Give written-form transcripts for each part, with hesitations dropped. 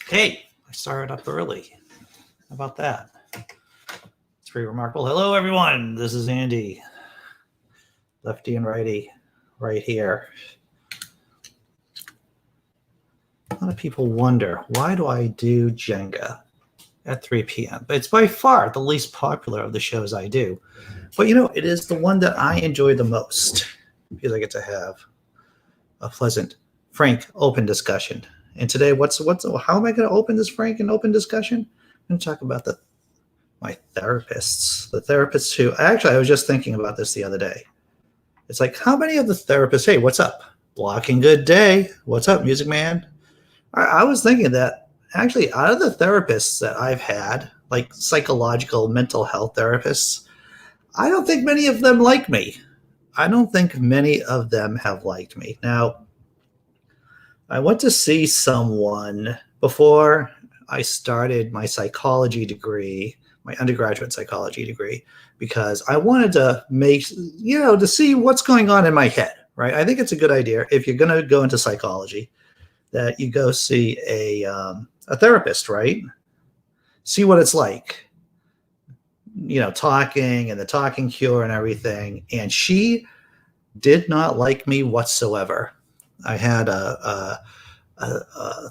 Hey, I started up early. How about that? It's pretty remarkable. Hello, everyone. This is Andy, lefty and righty, right here. A lot of people wonder, why do I do Jenga at 3 p.m.? It's by far the least popular of the shows I do. But it is the one that I enjoy the most because I get to have a pleasant, frank, open discussion. And today, how am I going to open this frank and open discussion? I'm going to talk about my therapists, the therapists who I was just thinking about this the other day. It's like, how many of the therapists, hey, what's up? Blocking good day. What's up, music man? I was thinking that actually out of the therapists that I've had, like psychological mental health therapists, I don't think many of them like me. I don't think many of them have liked me. Now, I went to see someone before I started my psychology degree, my undergraduate psychology degree, because I wanted to to see what's going on in my head, right? I think it's a good idea if you're going to go into psychology that you go see a therapist, right? See what it's like, talking and the talking cure and everything. And she did not like me whatsoever. I had a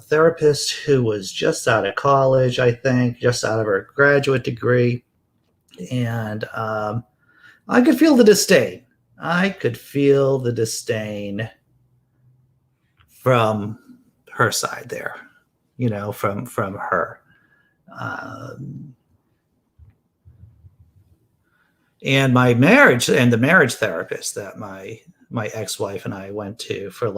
therapist who was just out of college, I think, just out of her graduate degree. And I could feel the disdain. I could feel the disdain from her side there, from her. And my marriage and the marriage therapist that my ex-wife and I went to for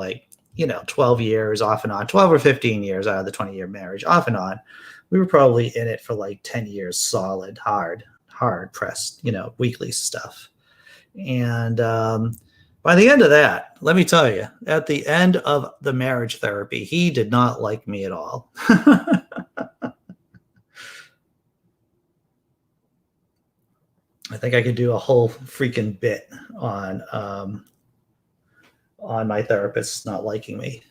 12 years off and on, 12 or 15 years out of the 20-year marriage, off and on. We were probably in it for 10 years solid, hard pressed, weekly stuff. And by the end of that, let me tell you, at the end of the marriage therapy, he did not like me at all. I think I could do a whole freaking bit on my therapist not liking me.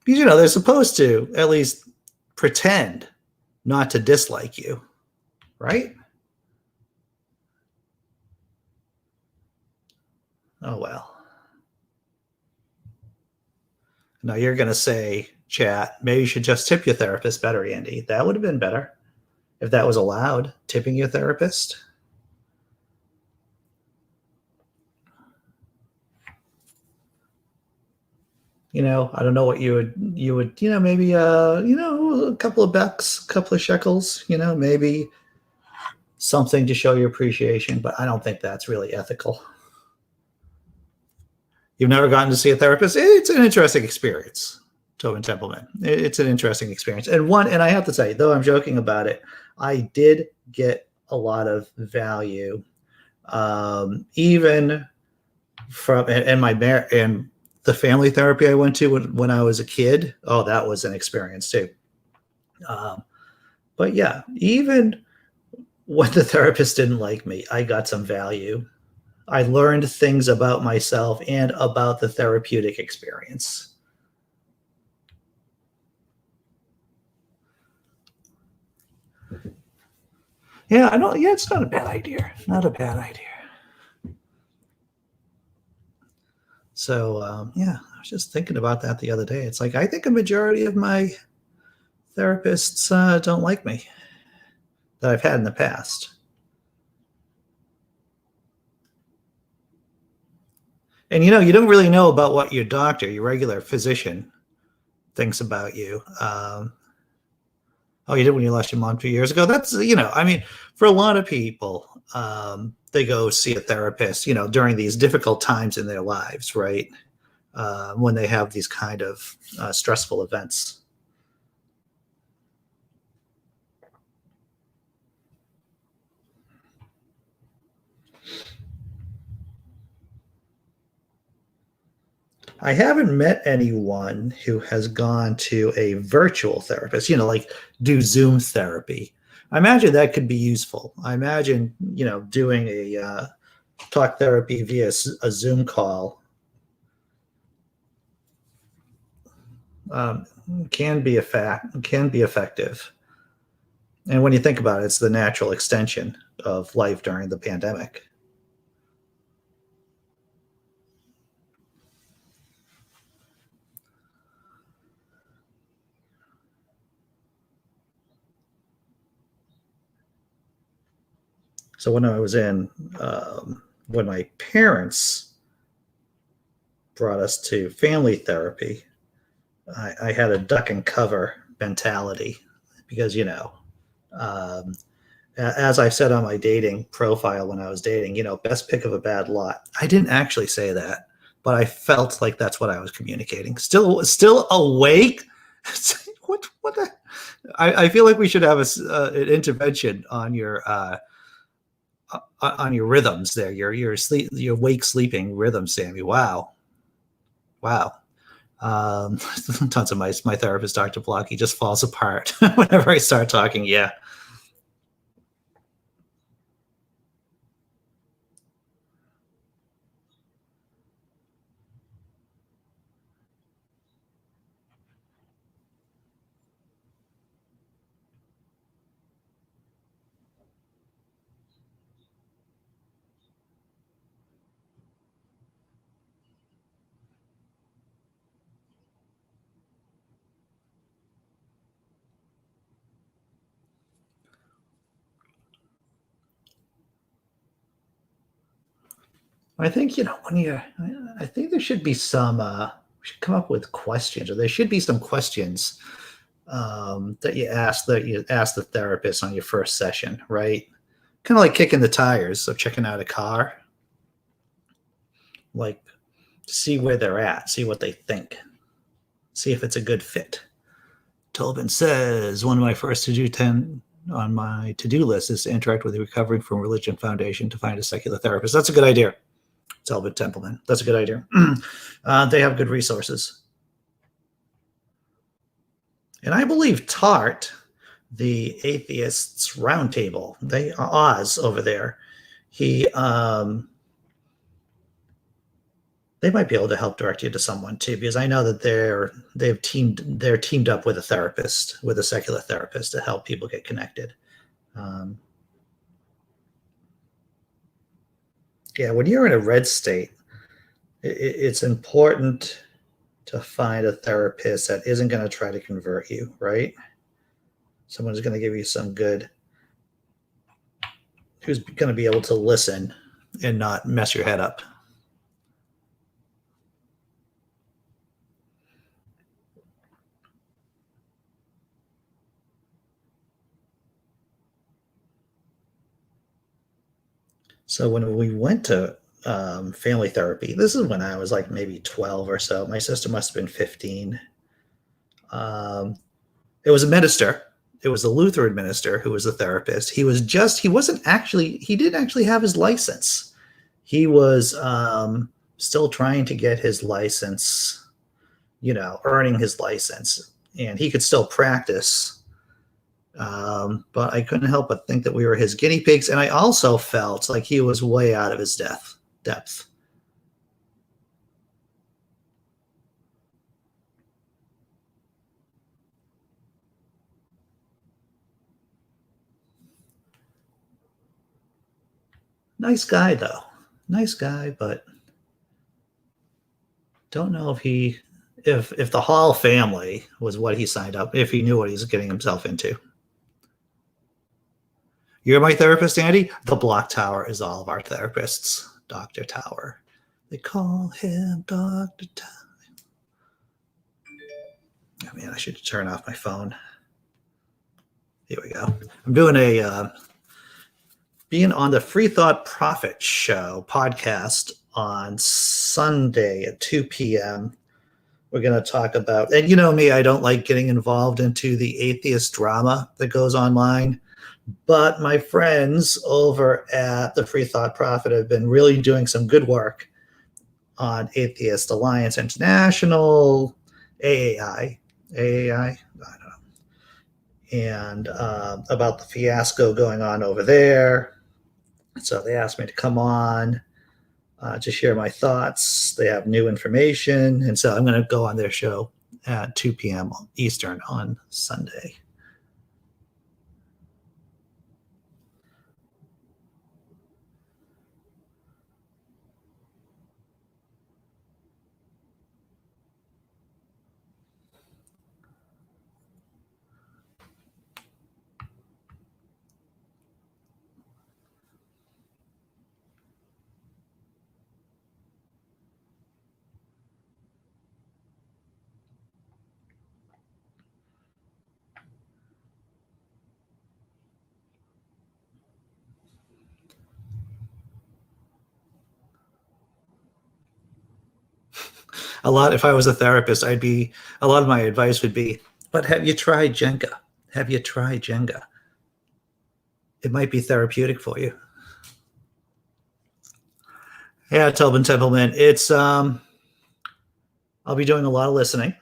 Because, they're supposed to at least pretend not to dislike you, right? Oh, well. Now you're going to say, chat, maybe you should just tip your therapist better, Andy. That would have been better if that was allowed, tipping your therapist. I don't know what you would, maybe, a couple of bucks, a couple of shekels, maybe something to show your appreciation, but I don't think that's really ethical. You've never gotten to see a therapist? It's an interesting experience, Tobin Templeman. It's an interesting experience. And I have to say, though I'm joking about it, I did get a lot of value, even from, and the family therapy I went to when I was a kid. Oh, that was an experience too. But yeah, even when the therapist didn't like me, I got some value. I learned things about myself and about the therapeutic experience. Yeah, it's not a bad idea. Not a bad idea. So, I was just thinking about that the other day. It's like, I think a majority of my therapists don't like me that I've had in the past. And, you don't really know about what your doctor, your regular physician, thinks about you. Oh, you did when you lost your mom 2 years ago? That's, for a lot of people, they go see a therapist, during these difficult times in their lives, right? When they have these kind of stressful events. I haven't met anyone who has gone to a virtual therapist, like do Zoom therapy. I imagine that could be useful. I imagine, doing a talk therapy via a Zoom call um, can be effective. And when you think about it, it's the natural extension of life during the pandemic. So when I was in, when my parents brought us to family therapy, I had a duck and cover mentality because, um, as I said on my dating profile when I was dating, best pick of a bad lot. I didn't actually say that, but I felt like that's what I was communicating. Still awake. What the? I feel like we should have an intervention on your rhythms there. Your wake sleeping rhythm, Sammy. Wow, wow. Tons of my therapist, Dr. Block, he just falls apart whenever I start talking. Yeah. I think when I think there should be some. We should come up with questions, or there should be some questions that you ask the therapist on your first session, right? Kind of like kicking the tires of checking out a car, like see where they're at, see what they think, see if it's a good fit. Tobin says one of my first to do 10 on my to-do list is to interact with the Recovering from Religion Foundation to find a secular therapist. That's a good idea. Talbot Templeman. That's a good idea. They have good resources. And I believe TART, the Atheists Roundtable, they Oz over there, they might be able to help direct you to someone too, because I know that they're teamed up with a therapist, with a secular therapist, to help people get connected. Um, yeah, when you're in a red state, it's important to find a therapist that isn't going to try to convert you, right? Someone who's going to give you some good, who's going to be able to listen and not mess your head up. So when we went to family therapy, this is when I was like maybe 12 or so. My sister must have been 15. Um, it was a minister. It was a Lutheran minister who was a therapist. He didn't actually have his license. He was still trying to get his license, earning his license. And he could still practice. But I couldn't help but think that we were his guinea pigs. And I also felt like he was way out of his depth. Nice guy, though. Nice guy, but don't know if the Hall family was what he signed up, if he knew what he was getting himself into. You're my therapist, Andy? The Block Tower is all of our therapists. Dr. Tower. They call him Dr. Tower. Oh, man, I should turn off my phone. Here we go. I'm doing being on the Free Thought Profit Show podcast on Sunday at 2 p.m. We're going to talk about, and you know me, I don't like getting involved into the atheist drama that goes online. But my friends over at the Free Thought Profit have been really doing some good work on Atheist Alliance International, AAI, I don't know, and about the fiasco going on over there. So they asked me to come on to share my thoughts. They have new information, and so I'm going to go on their show at 2 p.m. Eastern on Sunday. If I was a therapist, a lot of my advice would be, but have you tried Jenga? Have you tried Jenga? It might be therapeutic for you. Yeah, Tobin Templeman. I'll be doing a lot of listening.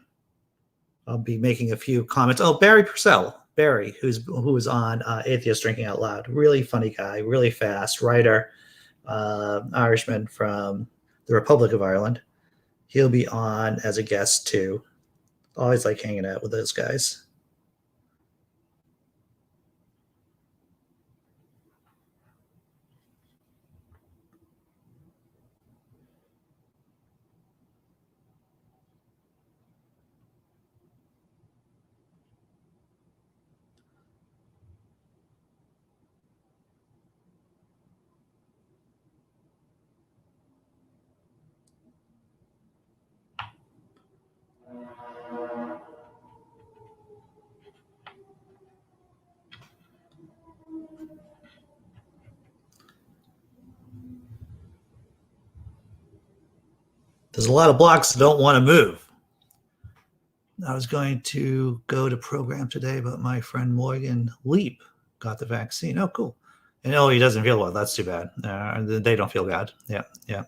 I'll be making a few comments. Oh, Barry Purcell. Barry, who was on Atheist Drinking Out Loud. Really funny guy, really fast writer, Irishman from the Republic of Ireland. He'll be on as a guest too. Always like hanging out with those guys. There's a lot of blocks that don't want to move. I was going to go to program today, but my friend Morgan Leap got the vaccine. Oh, cool. And he doesn't feel well. That's too bad. They don't feel bad. Yeah, yeah.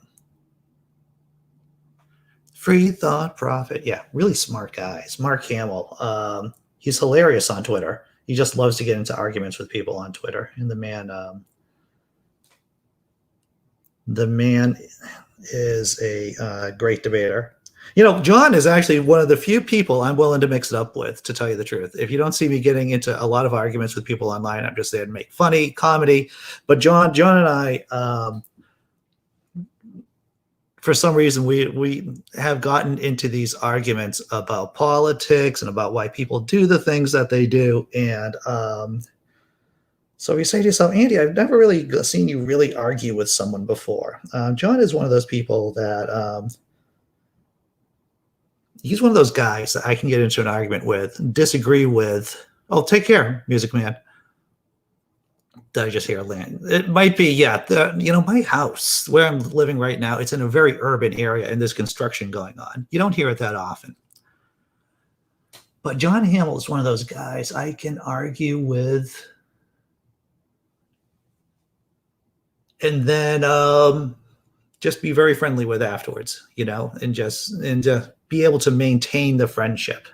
Free Thought Profit. Yeah, really smart guys. Mark Hamill. He's hilarious on Twitter. He just loves to get into arguments with people on Twitter. And the man is a great debater. John is actually one of the few people I'm willing to mix it up with, to tell you the truth. If you don't see me getting into a lot of arguments with people online, I'm just there to make funny comedy. But John and I, for some reason, we have gotten into these arguments about politics and about why people do the things that they do. And so you say to yourself, Andy, I've never really seen you really argue with someone before. John is one of those people that he's one of those guys that I can get into an argument with, disagree with. Oh, take care, Music Man. Did I just hear land? It might be, yeah. My house where I'm living right now, it's in a very urban area and there's construction going on. You don't hear it that often. But John Hamill is one of those guys I can argue with. And then just be very friendly with afterwards, and just be able to maintain the friendship.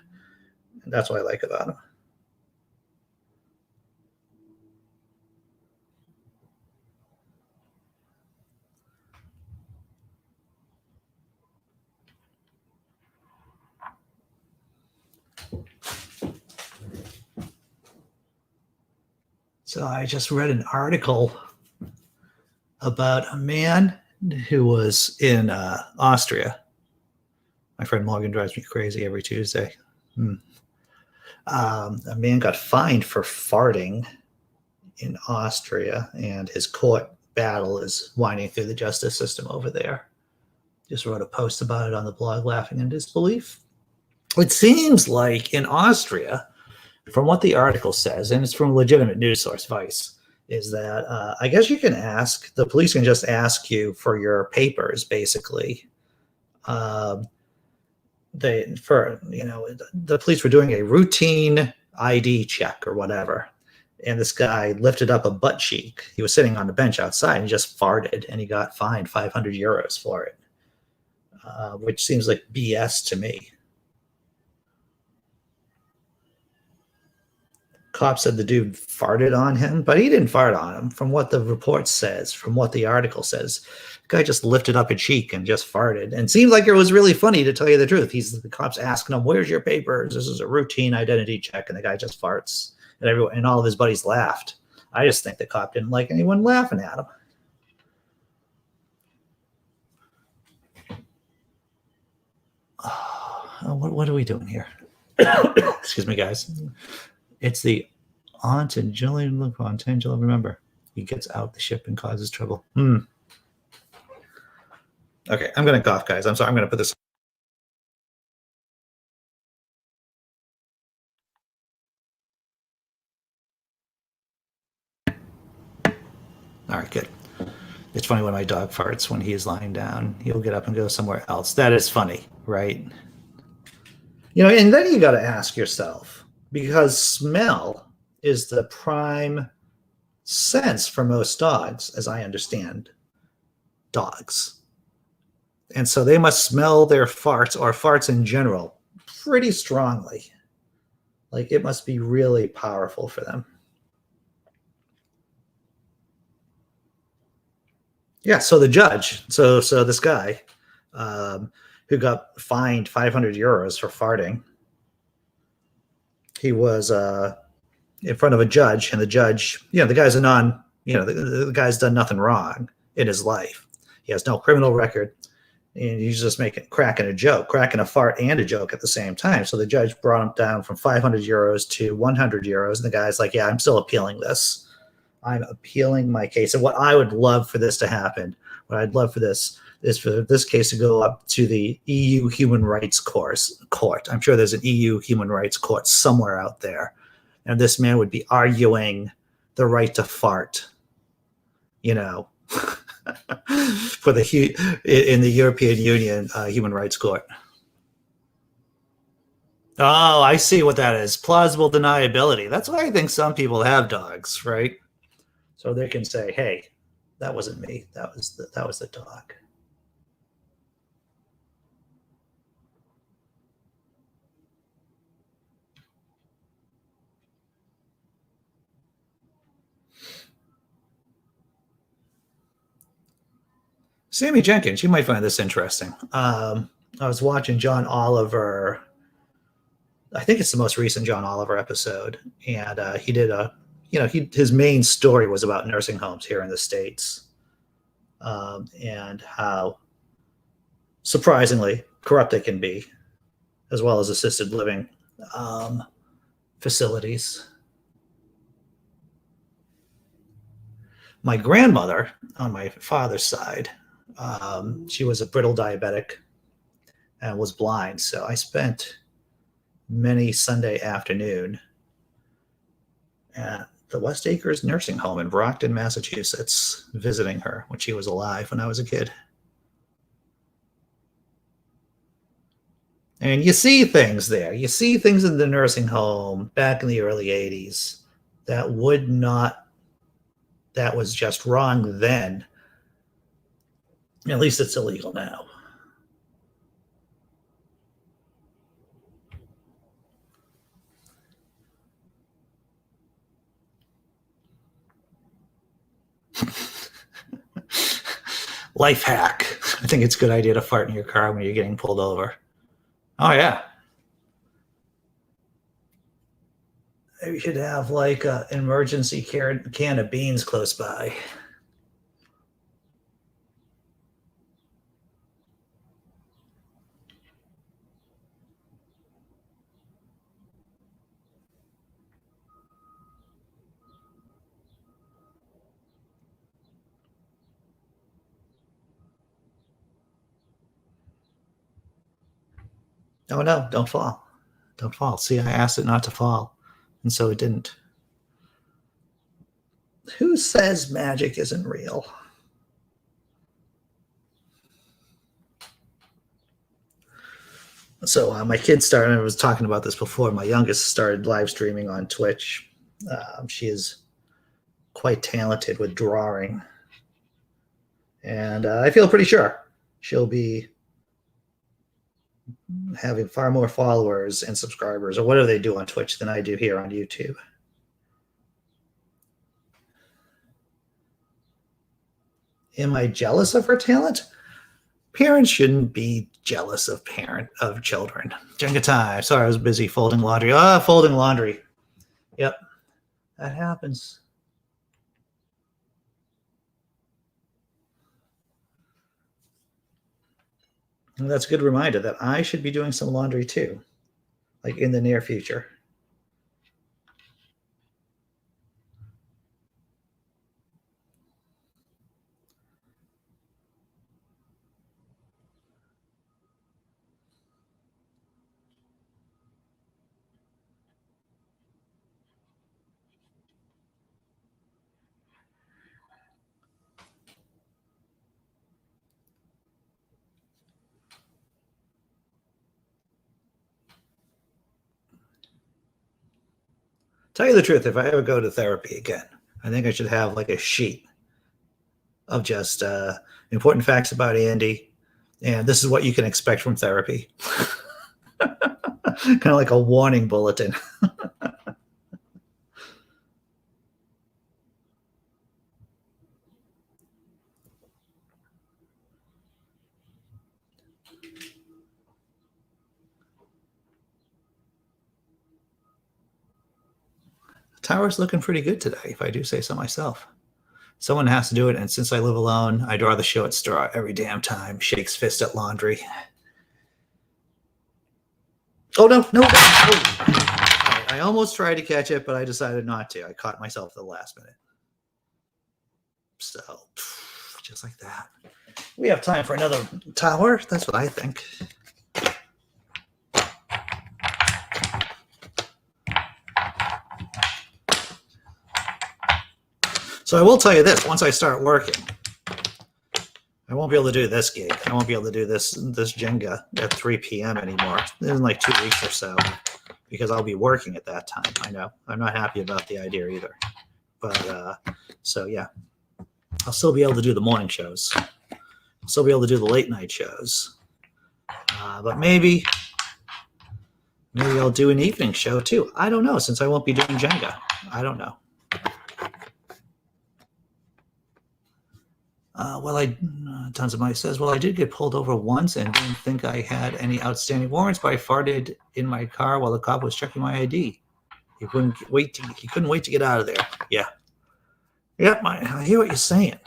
That's what I like about him. So I just read an article about a man who was in Austria. My friend Morgan drives me crazy every Tuesday. A man got fined for farting in Austria, and his court battle is winding through the justice system over there. Just wrote a post about it on the blog, laughing in disbelief. It seems like in Austria, from what the article says, and it's from a legitimate news source, Vice, is that I guess you can the police can just ask you for your papers, basically. The police were doing a routine ID check or whatever, and this guy lifted up a butt cheek. He was sitting on the bench outside and just farted, and he got fined 500 euros for it, which seems like BS to me. Cop said the dude farted on him, but he didn't fart on him. From what the report says, from what the article says, the guy just lifted up a cheek and just farted, and seemed like it was really funny, to tell you the truth. The cops asking him, "Where's your papers? This is a routine identity check," and the guy just farts, and everyone and all of his buddies laughed. I just think the cop didn't like anyone laughing at him. What are we doing here? Excuse me, guys. It's the aunt and Julian. Look on Tangela. Remember, he gets out the ship and causes trouble. Okay, I'm gonna cough, guys. I'm sorry. I'm gonna put this. All right, good. It's funny when my dog farts when he's lying down. He'll get up and go somewhere else. That is funny, right? And then you got to ask yourself, because smell is the prime sense for most dogs, as I understand dogs. And so they must smell their farts, or farts in general, pretty strongly. Like, it must be really powerful for them. Yeah, so the judge, so this guy who got fined 500 euros for farting, he was in front of a judge, and the judge, the guy's the guy's done nothing wrong in his life. He has no criminal record, and he's just cracking a fart and a joke at the same time. So the judge brought him down from 500 euros to 100 euros, and the guy's like, "Yeah, I'm still appealing this. I'm appealing my case." And what I would love for this to happen, what I'd love for this is for this case to go up to the EU Human Rights Court. I'm sure there's an EU Human Rights Court somewhere out there. And this man would be arguing the right to fart, in the European Union Human Rights Court. Oh, I see what that is. Plausible deniability. That's why I think some people have dogs, right? So they can say, "Hey, that wasn't me. That was the dog." Sammy Jenkins, you might find this interesting. I was watching John Oliver. I think it's the most recent John Oliver episode, and he did his main story was about nursing homes here in the States, and how surprisingly corrupt they can be, as well as assisted living facilities. My grandmother on my father's side, she was a brittle diabetic and was blind. So I spent many Sunday afternoon at the West Acres Nursing Home in Brockton, Massachusetts, visiting her when she was alive, when I was a kid. And you see things there. You see things in the nursing home back in the early 80s that was just wrong then. At least it's illegal now. Life hack. I think it's a good idea to fart in your car when you're getting pulled over. Oh, yeah. We should have like an emergency can of beans close by. Oh, no, don't fall. Don't fall. See, I asked it not to fall, and so it didn't. Who says magic isn't real? So my kids started, I was talking about this before, my youngest started live streaming on Twitch. She is quite talented with drawing. And I feel pretty sure she'll be having far more followers and subscribers, or whatever they do on Twitch, than I do here on YouTube. Am I jealous of her talent? Parents shouldn't be jealous of children. Jenga time. Sorry, I was busy folding laundry. Folding laundry. Yep, that happens. And that's a good reminder that I should be doing some laundry too, like in the near future. Tell you the truth, if I ever go to therapy again, I think I should have like a sheet of just important facts about Andy, and this is what you can expect from therapy. Kind of like a warning bulletin. The tower's looking pretty good today, if I do say so myself. Someone has to do it, and since I live alone, I'd rather show at straw every damn time. Shakes fist at laundry. Oh, no, no, no. I almost tried to catch it, but I decided not to. I caught myself at the last minute. So, just like that. We have time for another tower. That's what I think. So I will tell you this, once I start working, I won't be able to do this gig. I won't be able to do this Jenga at 3 p.m. anymore. In like 2 weeks or so, because I'll be working at that time. I know. I'm not happy about the idea either. But so yeah, I'll still be able to do the morning shows. I'll still be able to do the late night shows. But maybe I'll do an evening show too. I don't know, since I won't be doing Jenga. I don't know. Tons of money says, well, I did get pulled over once and didn't think I had any outstanding warrants, but I farted in my car while the cop was checking my ID. He couldn't wait to get out of there. Yeah. Yep, I hear what you're saying.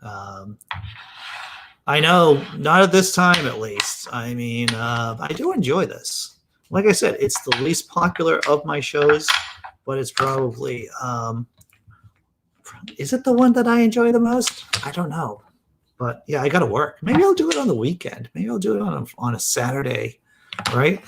I know, not at this time at least. I mean, I do enjoy this. Like I said, it's the least popular of my shows, but it's probably is it the one that I enjoy the most? I don't know. But yeah, I got to work. Maybe I'll do it on the weekend. Maybe I'll do it on a Saturday, right?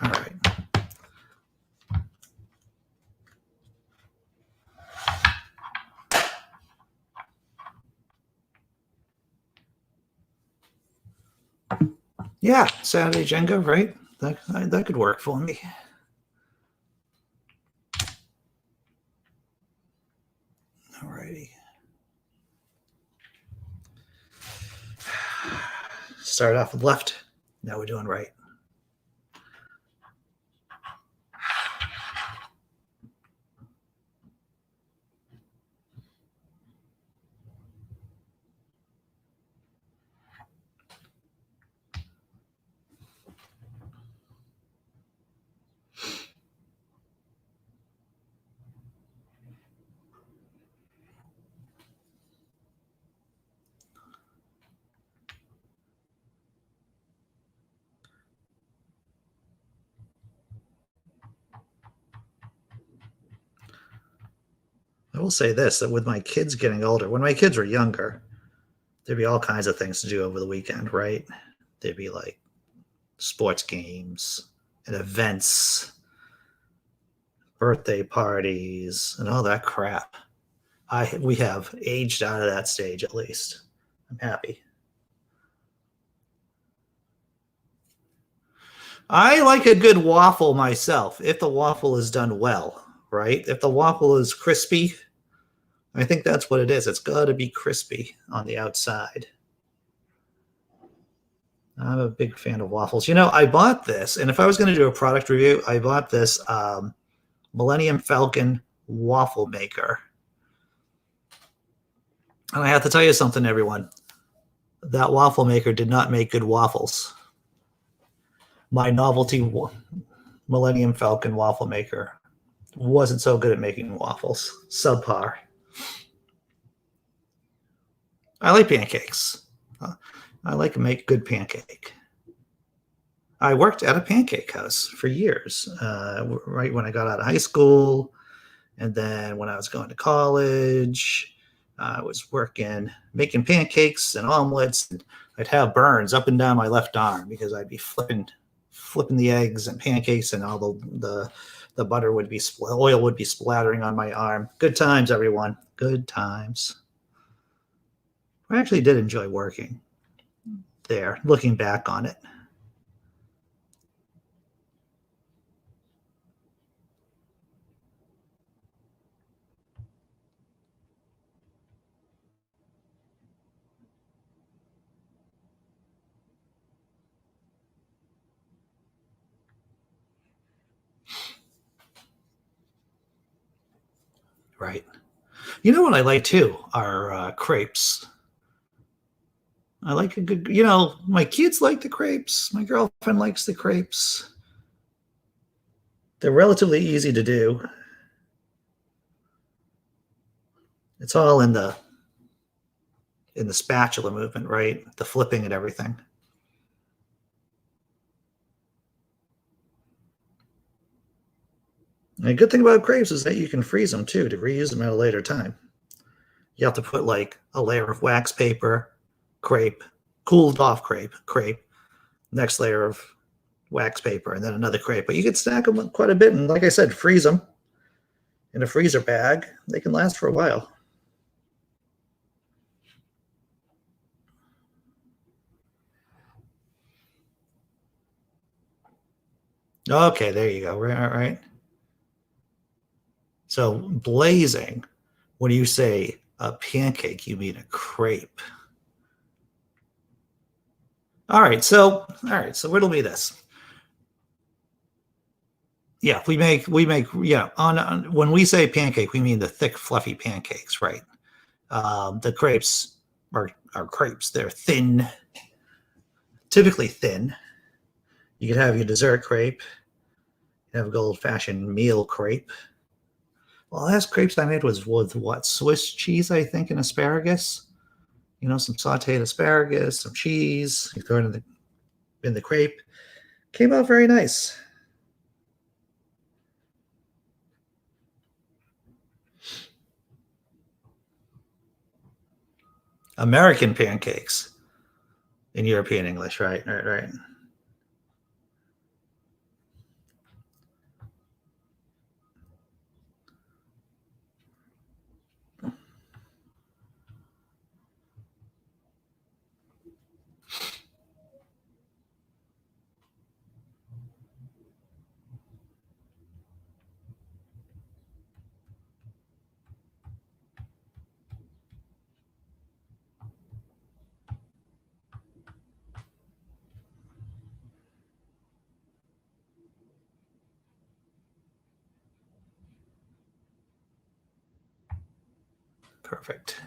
All right. Yeah, Saturday Jenga, right? That could work for me. Alrighty. Start off with left. Now we're doing right. I will say this, that with my kids getting older, when my kids were younger, there'd be all kinds of things to do over the weekend, right? There'd be like sports games and events, birthday parties, and all that crap. We have aged out of that stage at least. I'm happy. I like a good waffle myself, if the waffle is done well, right? If the waffle is crispy, I think that's what it is. It's got to be crispy on the outside. I'm a big fan of waffles. I bought this, and if I was going to do a product review, I bought this Millennium Falcon waffle maker. And I have to tell you something, everyone. That waffle maker did not make good waffles. My novelty Millennium Falcon waffle maker wasn't so good at making waffles. Subpar. I like pancakes. I like to make good pancake. I worked at a pancake house for years, right when I got out of high school. And then when I was going to college, I was working, making pancakes and omelets. And I'd have burns up and down my left arm because I'd be flipping the eggs and pancakes, and all the butter would be, oil would be splattering on my arm. Good times, everyone. Good times. I actually did enjoy working there, looking back on it. Right. You know what I like too are crepes. I like a good, my kids like the crepes. My girlfriend likes the crepes. They're relatively easy to do. It's all in the spatula movement, right? The flipping and everything. And the good thing about crepes is that you can freeze them too to reuse them at a later time. You have to put like a layer of wax paper, crepe, cooled off crepe, next layer of wax paper, and then another crepe. But you can stack them quite a bit, and like I said, freeze them in a freezer bag. They can last for a while. Okay, there you go. Right. So blazing, when you say a pancake, you mean a crepe. All right, so riddle me this. Yeah, on when we say pancake, we mean the thick, fluffy pancakes, right? The crepes are crepes. They're thin, typically thin. You could have your dessert crepe. You have a good old-fashioned meal crepe. Well, the last crepes I made was with what, Swiss cheese, I think, and asparagus. Some sautéed asparagus, some cheese. You throw it in the crepe. Came out very nice. American pancakes in European English, right? Perfect.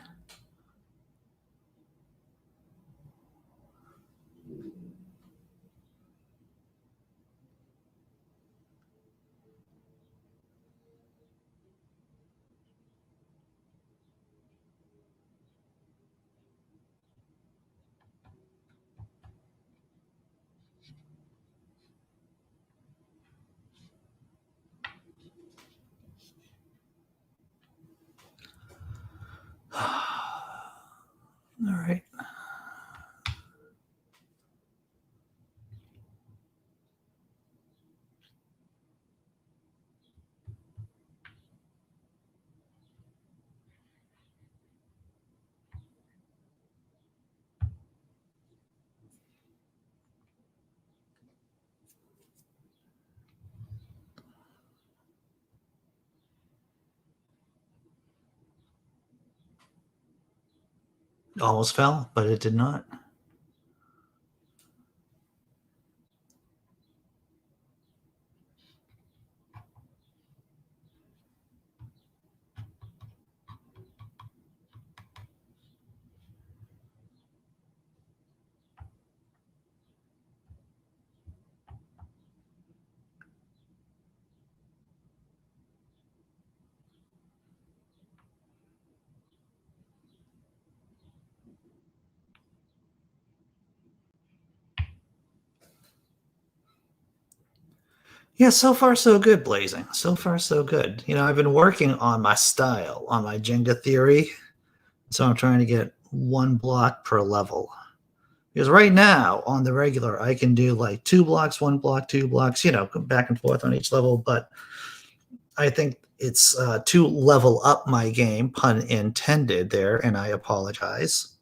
Almost fell, but it did not. Yeah, so far so good, Blazing. So far so good. I've been working on my style, on my Jenga theory. So I'm trying to get one block per level. Because right now on the regular, I can do like 2 blocks, 1 block, 2 blocks, back and forth on each level. But I think it's to level up my game, pun intended there, and I apologize.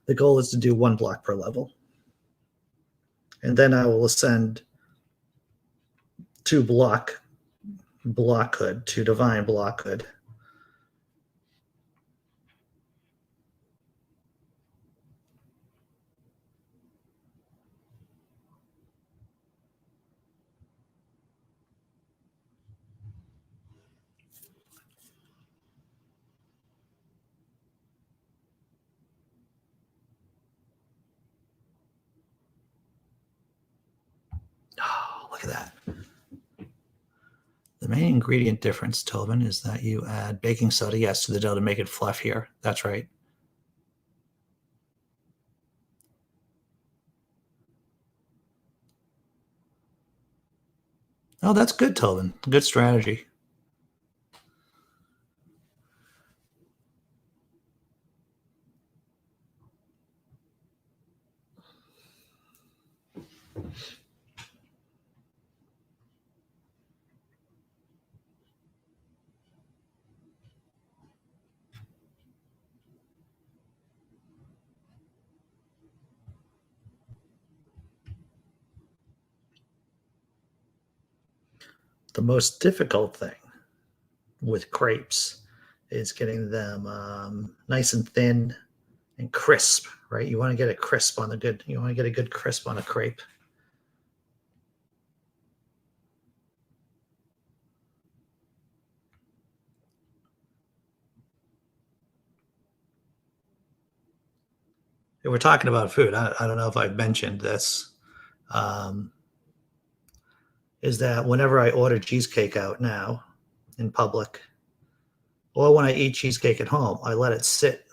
The goal is to do 1 block per level. And then I will ascend to blockhood, to divine blockhood. Oh, look at that. The main ingredient difference, Tobin, is that you add baking soda, yes, to the dough to make it fluffier. That's right. Oh, that's good, Tobin. Good strategy. The most difficult thing with crepes is getting them nice and thin and crisp, right? You want to get a crisp on the good. You want to get a good crisp on a crepe. If we're talking about food, I don't know if I've mentioned this. Um, is that whenever I order cheesecake out now in public, or when I eat cheesecake at home, I let it sit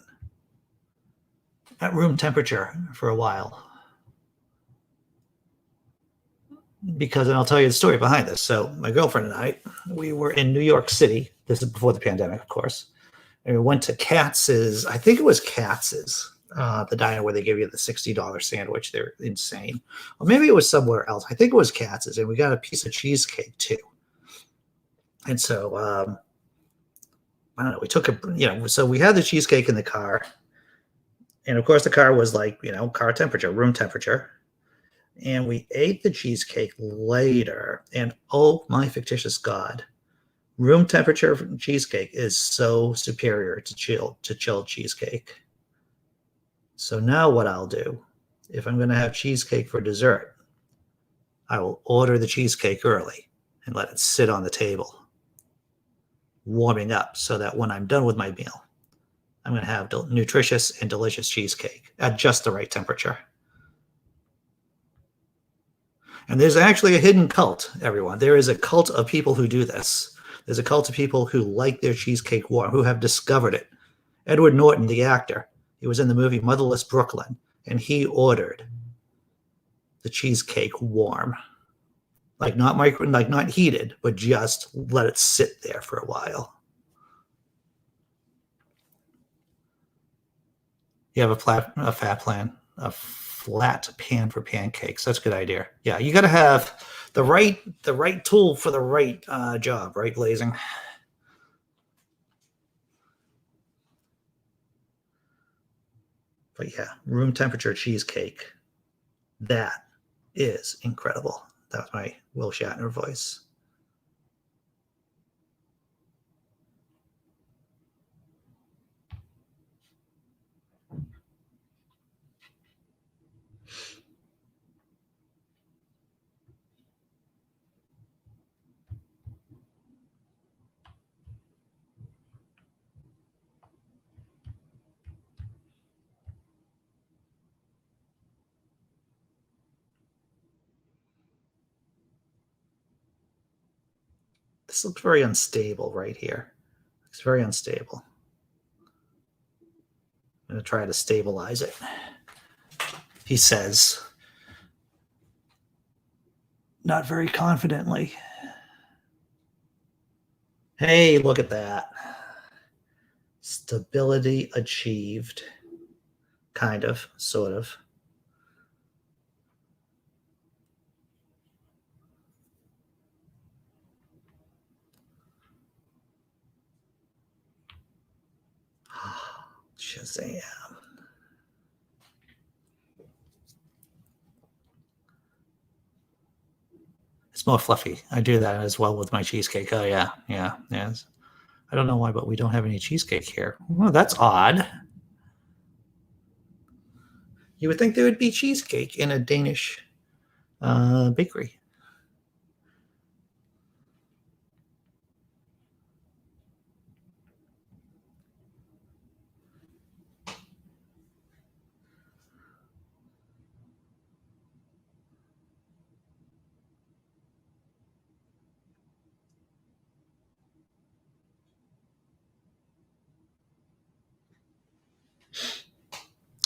at room temperature for a while. Because, and I'll tell you the story behind this. So, my girlfriend and I, we were in New York City. This is before the pandemic, of course. And we went to Katz's. I think it was Katz's, the diner where they give you the $60 sandwich. They're insane. Or maybe it was somewhere else. I think it was Katz's, and we got a piece of cheesecake too. And so, I don't know. We took so we had the cheesecake in the car, and of course, the car was like, car temperature, room temperature. And we ate the cheesecake later, and oh my fictitious god, room temperature cheesecake is so superior to chilled cheesecake. So now what I'll do, if I'm going to have cheesecake for dessert, I will order the cheesecake early and let it sit on the table, warming up, so that when I'm done with my meal, I'm going to have nutritious and delicious cheesecake at just the right temperature. And there's actually a hidden cult, everyone. There is a cult of people who do this. There's a cult of people who like their cheesecake warm, who have discovered it. Edward Norton, the actor, he was in the movie Motherless Brooklyn, and he ordered the cheesecake warm. Like not heated, but just let it sit there for a while. You have a fat plan, a flat pan for pancakes. That's a good idea. Yeah, you got to have the right tool for the right job, right, Blazing? But yeah, room temperature cheesecake. That is incredible. That was my Will Shatner voice. This looks very unstable right here. It's very unstable. I'm going to try to stabilize it. He says, not very confidently. Hey, look at that. Stability achieved. Kind of, sort of. Shazam. It's more fluffy. I do that as well with my cheesecake. Oh, yeah. Yes. I don't know why, but we don't have any cheesecake here. Well, that's odd. You would think there would be cheesecake in a Danish bakery.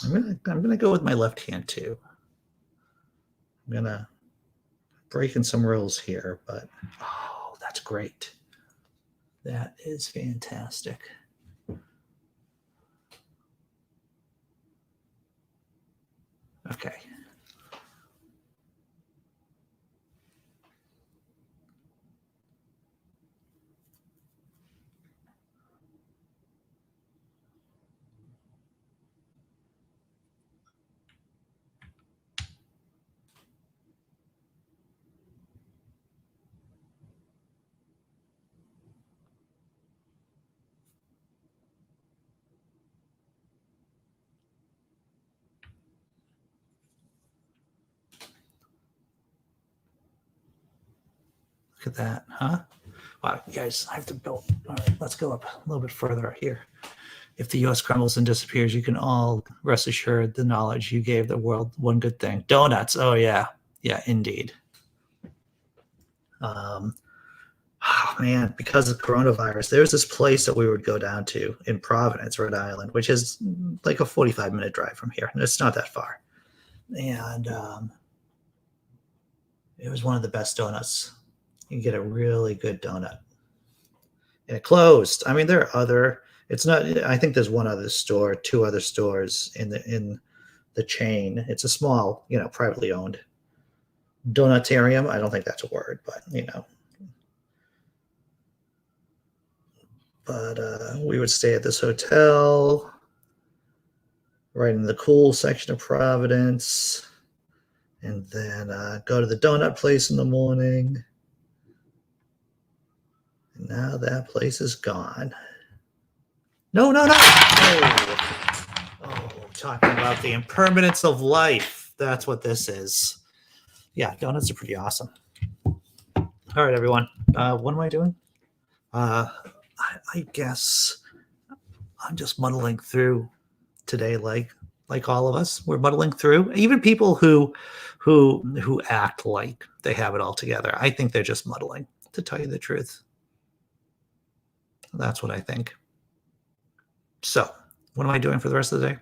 I'm gonna go with my left hand too. I'm gonna break in some rules here, but oh, that's great. That is fantastic. Okay. Look at that, huh? Wow, you guys, I have to build. All right, let's go up a little bit further here. If the U.S. crumbles and disappears, you can all rest assured the knowledge you gave the world one good thing. Donuts. Oh, yeah. Yeah, indeed. Oh, man, because of coronavirus, there's this place that we would go down to in Providence, Rhode Island, which is like a 45-minute drive from here. And it's not that far. And it was one of the best donuts. You can get a really good donut. And it closed. I mean, there are other, it's not, I think there's one other store, two other stores in the chain. It's a small, privately owned donutarium. I don't think that's a word, but we would stay at this hotel right in the cool section of Providence, and then go to the donut place in the morning. And now that place is gone. No. Oh, talking about the impermanence of life. That's what this is. Yeah, donuts are pretty awesome. All right, everyone. What am I doing? I guess I'm just muddling through today, like all of us. We're muddling through. Even people who act like they have it all together, I think they're just muddling, to tell you the truth. That's what I think. So, what am I doing for the rest of the day?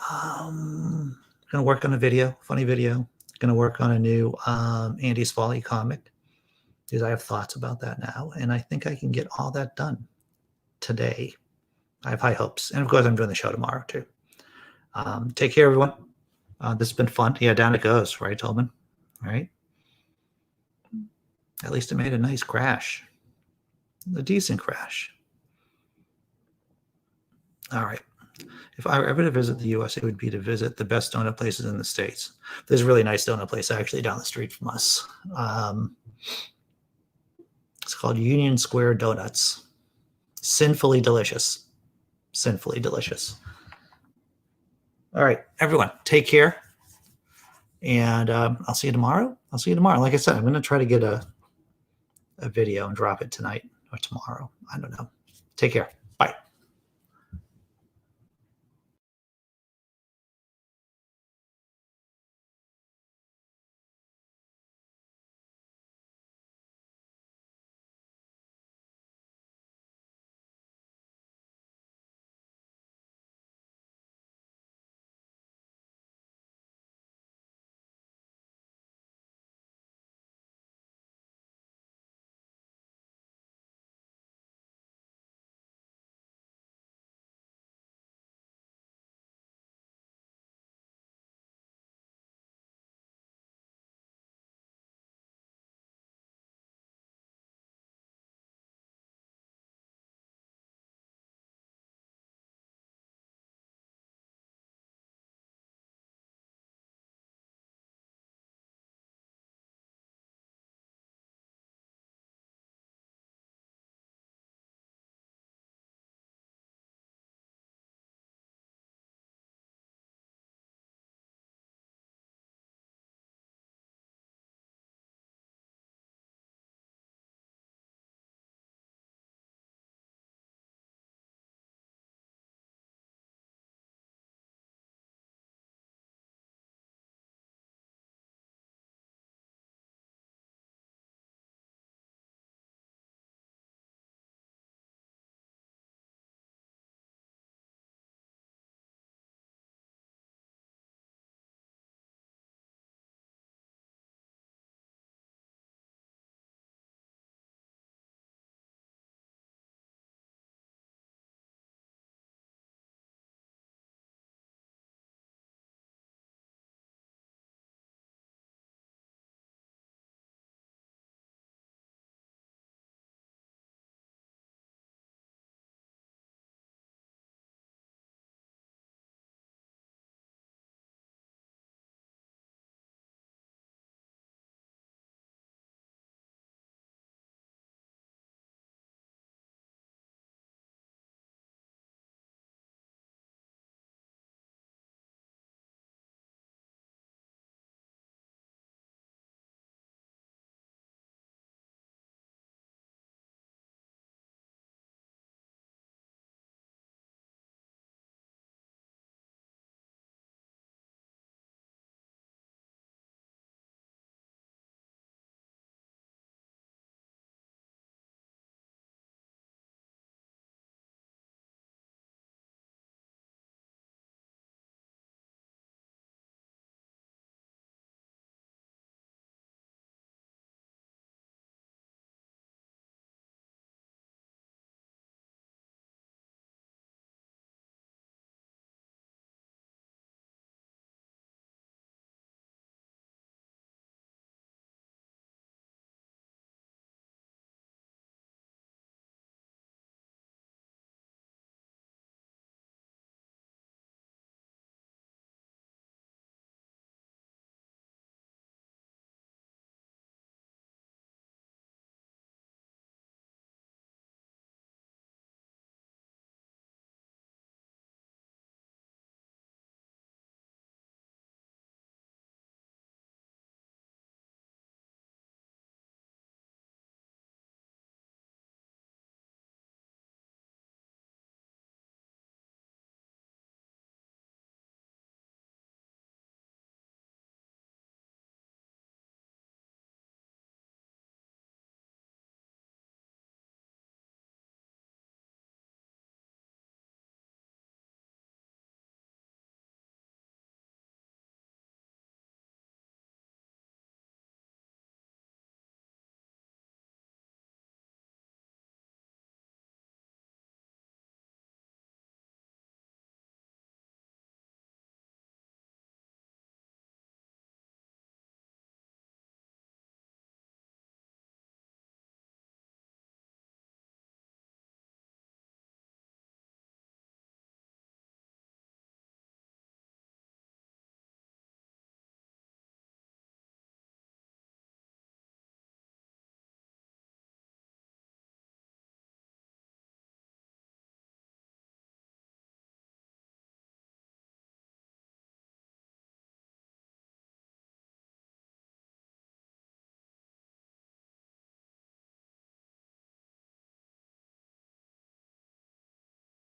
I'm gonna work on a video, funny video. Gonna work on a new Andy's Folly comic, because I have thoughts about that now, and I think I can get all that done today. I have high hopes, and of course, I'm doing the show tomorrow too. Take care, everyone. This has been fun. Yeah, down it goes, right, Tobin? Right? At least it made a nice crash, a decent crash. All right. If I were ever to visit the U.S., it would be to visit the best donut places in the States. There's a really nice donut place actually down the street from us. It's called Union Square Donuts. Sinfully delicious. Sinfully delicious. All right, everyone, take care. And I'll see you tomorrow. Like I said, I'm going to try to get a video and drop it tonight or tomorrow. I don't know. Take care. Bye.